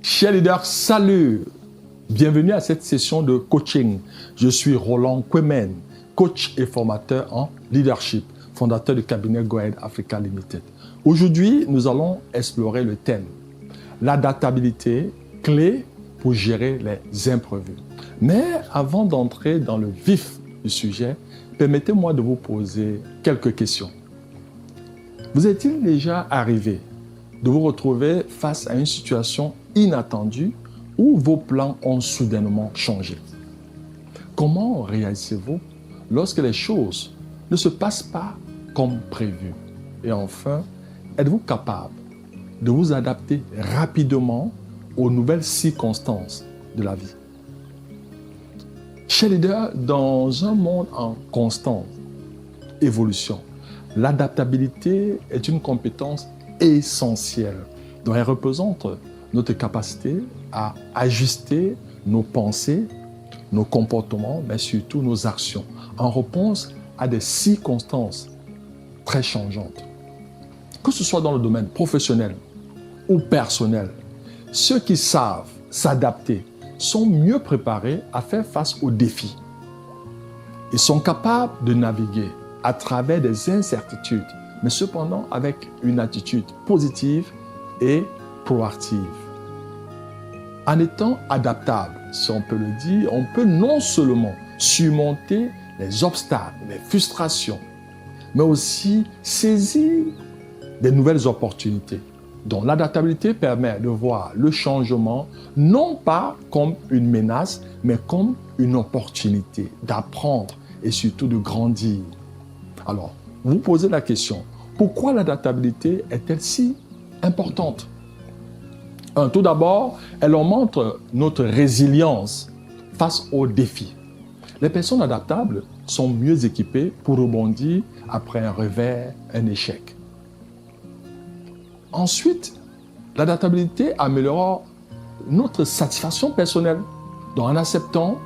Chers leaders, salut! Bienvenue à cette session de coaching. Je suis Roland Kwemen, coach et formateur en leadership, fondateur du cabinet Go Ahead Africa Limited. Aujourd'hui, nous allons explorer le thème « L'adaptabilité, clé pour gérer les imprévus ». Mais avant d'entrer dans le vif du sujet, permettez-moi de vous poser quelques questions. Vous est-il déjà arrivé de vous retrouver face à une situation inattendue où vos plans ont soudainement changé? Comment réagissez-vous lorsque les choses ne se passent pas comme prévu? Et enfin, êtes-vous capable de vous adapter rapidement aux nouvelles circonstances de la vie? Chers leaders, dans un monde en constante évolution, l'adaptabilité est une compétence essentielle dont elle représente notre capacité à ajuster nos pensées, nos comportements, mais surtout nos actions en réponse à des circonstances très changeantes. Que ce soit dans le domaine professionnel ou personnel, ceux qui savent s'adapter sont mieux préparés à faire face aux défis. Ils sont capables de naviguer à travers des incertitudes, mais cependant avec une attitude positive et proactive. En étant adaptable, si on peut le dire, on peut non seulement surmonter les obstacles, les frustrations, mais aussi saisir des nouvelles opportunités. Donc l'adaptabilité permet de voir le changement non pas comme une menace, mais comme une opportunité d'apprendre et surtout de grandir. Alors, vous vous posez la question, pourquoi l'adaptabilité est-elle si importante? Tout d'abord, elle montre notre résilience face aux défis. Les personnes adaptables sont mieux équipées pour rebondir après un revers, un échec. Ensuite, l'adaptabilité améliore notre satisfaction personnelle. Donc, en acceptant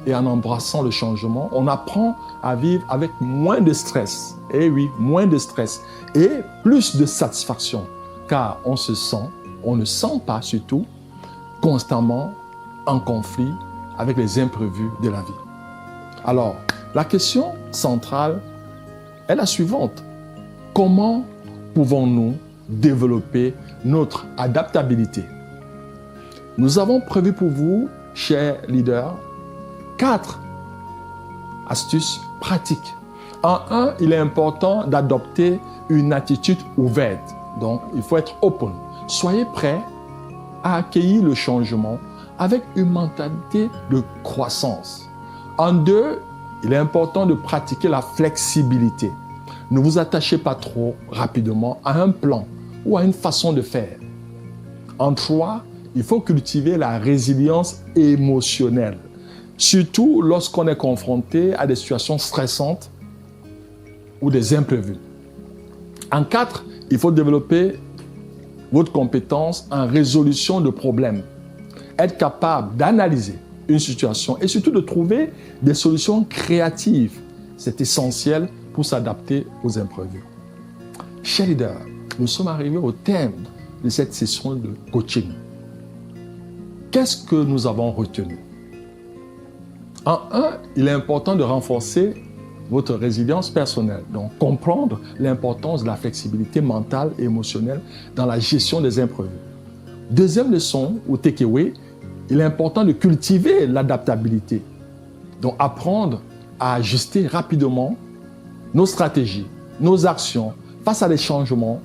et en embrassant le changement, on apprend à vivre avec moins de stress. Et oui, moins de stress et plus de satisfaction, car on ne sent pas surtout constamment en conflit avec les imprévus de la vie. Alors, la question centrale est la suivante. Comment pouvons-nous développer notre adaptabilité? Nous avons prévu pour vous, chers leaders, 4 astuces pratiques. En un, il est important d'adopter une attitude ouverte. Donc, il faut être open. Soyez prêts à accueillir le changement avec une mentalité de croissance. En 2, il est important de pratiquer la flexibilité. Ne vous attachez pas trop rapidement à un plan ou à une façon de faire. En 3, il faut cultiver la résilience émotionnelle, surtout lorsqu'on est confronté à des situations stressantes ou des imprévus. En 4, il faut développer votre compétence en résolution de problèmes. Être capable d'analyser une situation et surtout de trouver des solutions créatives. C'est essentiel pour s'adapter aux imprévus. Chers leaders, nous sommes arrivés au thème de cette session de coaching. Qu'est-ce que nous avons retenu? En un, il est important de renforcer votre résilience personnelle. Donc, comprendre l'importance de la flexibilité mentale et émotionnelle dans la gestion des imprévus. Deuxième leçon, ou takeaway, il est important de cultiver l'adaptabilité. Donc, apprendre à ajuster rapidement nos stratégies, nos actions face à des changements,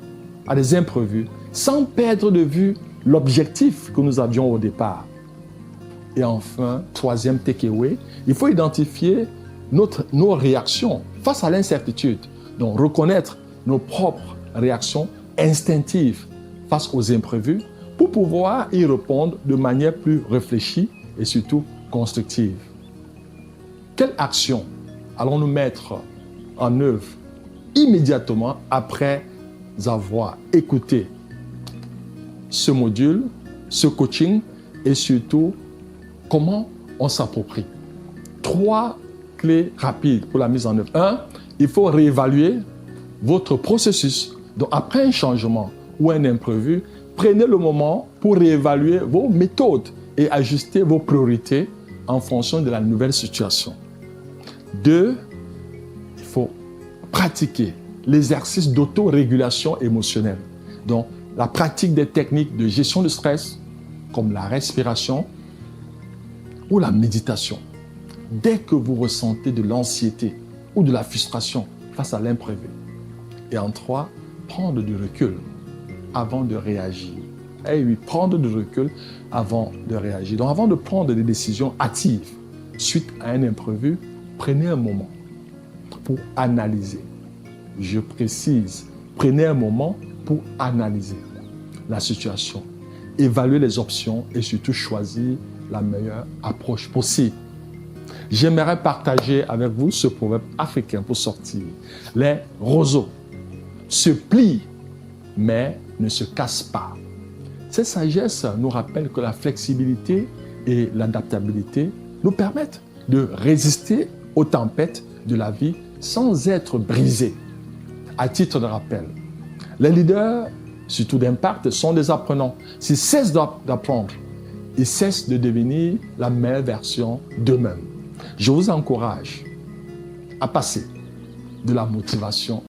à des imprévus, sans perdre de vue l'objectif que nous avions au départ. Et enfin, troisième takeaway, il faut identifier nos réactions face à l'incertitude. Donc, reconnaître nos propres réactions instinctives face aux imprévus pour pouvoir y répondre de manière plus réfléchie et surtout constructive. Quelle action allons-nous mettre en œuvre immédiatement après avoir écouté ce module, ce coaching et surtout comment on s'approprie? 3 clés rapides pour la mise en œuvre. 1, il faut réévaluer votre processus. Donc, après un changement ou un imprévu, prenez le moment pour réévaluer vos méthodes et ajuster vos priorités en fonction de la nouvelle situation. 2, il faut pratiquer l'exercice d'autorégulation émotionnelle. Donc, la pratique des techniques de gestion du stress, comme la respiration ou la méditation. Dès que vous ressentez de l'anxiété ou de la frustration face à l'imprévu. Et en 3, prendre du recul avant de réagir. Eh oui, prendre du recul avant de réagir. Donc, avant de prendre des décisions hâtives suite à un imprévu, prenez un moment pour analyser. Je précise, prenez un moment pour analyser la situation, évaluer les options et surtout choisir la meilleure approche possible. J'aimerais partager avec vous ce proverbe africain pour sortir. Les roseaux se plient, mais ne se cassent pas. Cette sagesse nous rappelle que la flexibilité et l'adaptabilité nous permettent de résister aux tempêtes de la vie sans être brisés. À titre de rappel, les leaders, surtout d'impact, sont des apprenants. S'ils cessent d'apprendre, ils cessent de devenir la meilleure version d'eux-mêmes. Je vous encourage à passer de la motivation